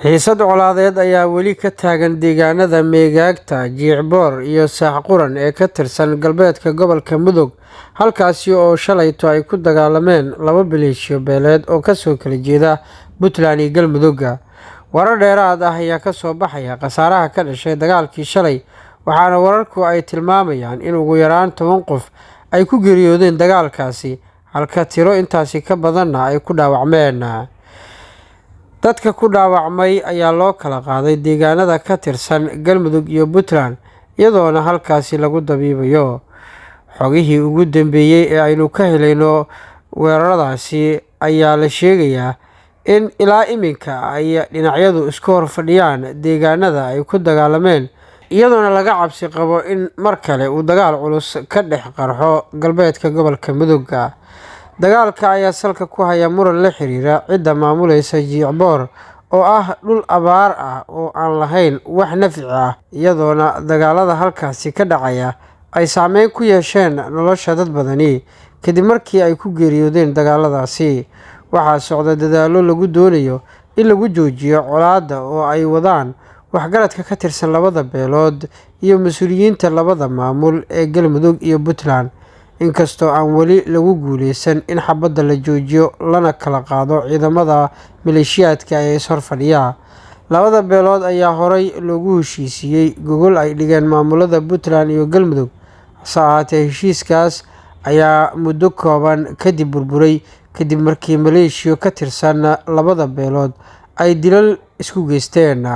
Xiisad colaadeed ayaa weli ka taagan deegaanada Meegaagta, Jiicboor iyo Saax-Quran ee ka tirsan galbeedka gobolka Mudug, halkaas oo shalayto ay ku dagaalameen laba maleeshiyo beeleed oo ka soo kala jeeda Puntland iyo Galmudug. Warar dheeraad ah ayaa ka soo baxaya khasaaraha ka dhashay dagaalkii shalay, waxaana wararku ay tilmaamayaan in ugu yaraan 10 qof ay ku geeriyoodeen dagaalkaasi, halka tiro intaasi ka badanna ay ku dhaawacmeen. Dadka ku dhaawacmay ayaa loo kala qaaday deegaanada ka tirsan Galmudug iyo Puntland, iyadoona halkaasi lagu dabiibayo. Xogihii ugu dambeeyay ee aynu ka helayno weeraradaasi ayaa la sheegayaa in ilaa iminka ay dhinacyadu isku hor fadhiyaan deegaanada ay ku dagaalameen, iyadoona laga cabsi qabo in mar kale uu dagaal culus ka dhex qarxo galbeedka gobolka Mudug. Dagaalka ayaa salka ku haya muran la xiriira cidda maamulaysa Jiicboor oo ah dhul abaar ah oo aan lahayn wax nafci ah, iyadoona dagaalada halkaasi ka dhacaya ay saameyn ku yeesheen nolosha dad badani kadib markii ay ku geeriyoodeen dagaaladaasi. Waxaa socda dadaallo lagu doonayo in lagu joojiyo colaadda oo ay wadaan waxgaradka ka tirsan labada beelood iyo mas'uuliyiinta labada maamul ee Galmudug iyo Puntland, inkastoo aan weli lagu guuleysan in xabadda la joojiyo lana kala qaado ciidamada maleeshiyaadka ee is horfadhiya. Labada beelood ayaa horey loogu heshiisiiyey gogol ay dhigeen maamulada Puntland iyo Galmudug, hase ahaatee heshiiskaas ayaa muddo kooban kadib burburay kadib markii maleeshiyo ka tirsan labada beelood ay dilal isku geysteen.